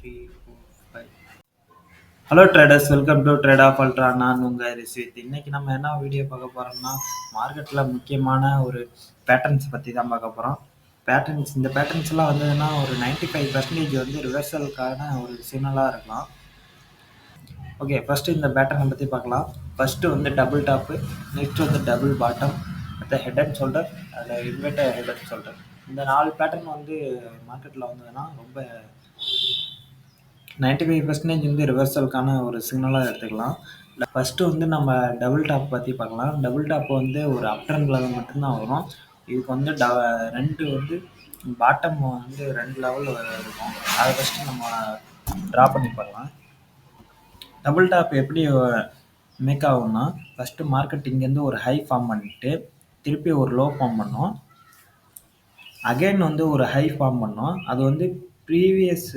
3, 4, 5. Hello traders, welcome to trade of ultra. நான் உங்கள் ரிஸ்வித். இன்னைக்கு நம்ம என்ன வீடியோ பார்க்க போகிறோம்னா, மார்க்கெட்டில் முக்கியமான ஒரு பேட்டர்ன்ஸ் பற்றி தான் பார்க்க போகிறோம். இந்த பேட்டர்ன்ஸ்லாம் வந்ததுன்னா ஒரு 95% வந்து ரிவர்சலுக்கான ஒரு சிக்னலாக இருக்கலாம். ஓகே, ஃபஸ்ட்டு இந்த பேட்டர்னை பற்றி பார்க்கலாம். ஃபஸ்ட்டு வந்து டபுள் டாப்பு, நெக்ஸ்ட் வந்து டபுள் பாட்டம், அடுத்த ஹெட் அண்ட் ஷோல்டர், அதில் இன்வெர்டர் ஹெட் அண்ட் ஷோல்டர். இந்த 4 பேட்டர்ன் வந்து மார்க்கெட்டில் வந்ததுன்னா ரொம்ப 95% வந்து ரிவர்சலுக்கான ஒரு சிக்னலாக எடுத்துக்கலாம். ஃபஸ்ட்டு வந்து நம்ம டபுள் டாப் பற்றி பார்க்கலாம். டபுள் டாப் வந்து ஒரு அப் ட்ரெண்ட் லெவல் மட்டும்தான் வரும். இதுக்கு வந்து ரெண்டு வந்து பாட்டம் வந்து 2 லெவல் இருக்கும். அதை ஃபஸ்ட்டு நம்ம ட்ரா பண்ணி பார்க்கலாம். டபுள் டாப் எப்படி மேக் ஆகும்னா, ஃபஸ்ட்டு மார்க்கெட் இங்கேருந்து ஒரு ஹை ஃபார்ம் பண்ணிட்டு திருப்பி ஒரு லோ ஃபார்ம் பண்ணோம். அகைன் வந்து ஒரு ஹை ஃபார்ம் பண்ணோம். அது வந்து ப்ரீவியஸ்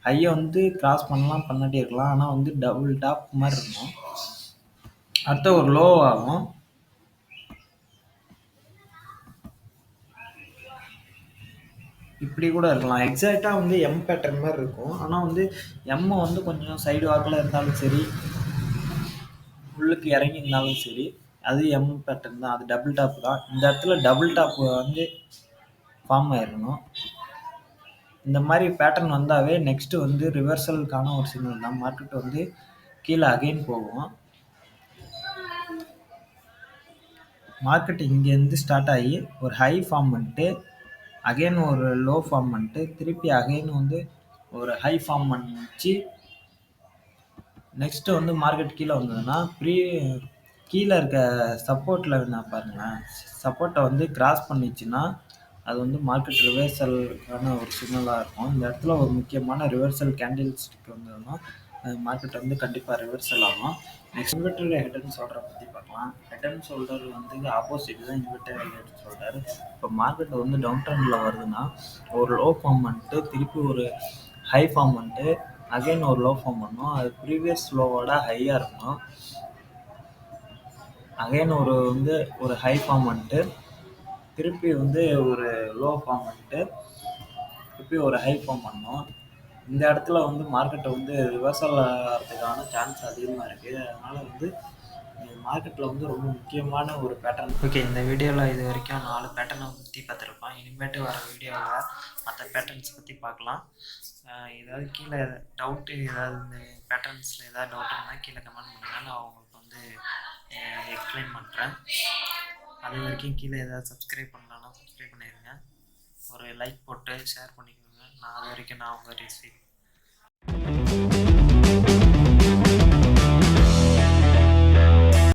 ஹையை வந்து கிராஸ் பண்ணலாம், பண்ணாட்டி இருக்கலாம். ஆனால் வந்து டபுள் டாப் மாதிரி இருக்கும். அடுத்த ஒரு லோ ஆகும். இப்படி கூட இருக்கலாம். எக்ஸாக்டாக வந்து எம் பேட்டர்ன் மாதிரி இருக்கும். ஆனால் வந்து எம்மை வந்து கொஞ்சம் சைடு வாக்கில் இருந்தாலும் சரி, உள்ளுக்கு இறங்கி இருந்தாலும் சரி, அது எம் பேட்டர்ன் தான். அது டபுள் டாப் தான். இந்த இடத்துல டபுள் டாப் வந்து ஃபார்ம் ஆயிடணும். இந்த மாதிரி பேட்டர்ன் வந்தாவே நெக்ஸ்ட்டு வந்து ரிவர்சலுக்கான ஒரு சிக்னல் தான். மார்க்கெட் வந்து கீழே அகைன் போகும். மார்க்கெட் இங்கேருந்து ஸ்டார்ட் ஆகி ஒரு ஹை ஃபார்ம் பண்ணிட்டு அகைன் ஒரு லோ ஃபார்ம் பண்ணிட்டு திருப்பி அகைன் வந்து ஒரு ஹை ஃபார்ம் பண்ணிச்சு. நெக்ஸ்ட்டு வந்து மார்க்கெட் கீழே வந்ததுன்னா கீழே இருக்க சப்போர்ட்டில் நான் பாருங்களேன், சப்போர்ட்டை வந்து கிராஸ் பண்ணிச்சுன்னா அது வந்து மார்க்கெட் ரிவர்சலுக்கான ஒரு சிக்னலாக இருக்கும். இந்த இடத்துல ஒரு முக்கியமான ரிவர்சல் கேண்டில்ஸ்டிக் வந்ததுன்னா மார்க்கெட் வந்து கண்டிப்பாக ரிவர்சல் ஆகும். நெக்ஸ்ட் இன்வெர்டர் ஹெட் அண்ட் ஷோல்டரை பற்றி பார்க்கலாம். ஹெட் அண்ட் ஷோல்டர் வந்து ஆப்போசிட் தான் இன்வெர்டர் ஹெட் அண்ட் ஷோல்டர். இப்போ மார்க்கெட் வந்து டவுன் ட்ரெண்டில் வருதுன்னா ஒரு லோ ஃபார்ம் பண்ணிட்டு திருப்பி ஒரு ஹை ஃபார்ம் பண்ணிட்டு அகைன் ஒரு லோ ஃபார்ம் பண்ணணும். அது ப்ரீவியஸ் லோவோட ஹையாக இருக்கணும். அகைன் ஒரு ஹை ஃபார்ம் பண்ணிட்டு திருப்பி வந்து ஒரு லோ ஃபார்ம் பண்ணிட்டு திருப்பி ஒரு ஹை ஃபார்ம் பண்ணணும். இந்த இடத்துல வந்து மார்க்கெட்டை வந்து ரிவர்சல் ஆகிறதுக்கான சான்ஸ் அதிகமாக இருக்குது. அதனால் வந்து மார்க்கெட்டில் வந்து ரொம்ப முக்கியமான ஒரு பேட்டர்ன். ஓகே, இந்த வீடியோவில் இது வரைக்கும் 4 பேட்டர்னை பற்றி பார்த்துருப்போம். இனிமேட்டு வர வீடியோவில் மற்ற பேட்டர்ன்ஸ் பற்றி பார்க்கலாம். ஏதாவது கீழே டவுட்டு, ஏதாவது இந்த பேட்டர்ன்ஸில் ஏதாவது டவுட் இருந்தால் கீழே கமெண்ட் பண்ணுங்கள். நான் அவங்களுக்கு வந்து எக்ஸ்பிளைன் பண்ணுறேன். அது வரைக்கும் கீழே ஏதாவது சப்ஸ்கிரைப் பண்ணலான்னா சப்ஸ்கிரைப் பண்ணிடுங்க. ஒரு லைக் போட்டு ஷேர் பண்ணிக்கோங்க. அது வரைக்கும் நான் உங்கள் ரிஸ்வித்.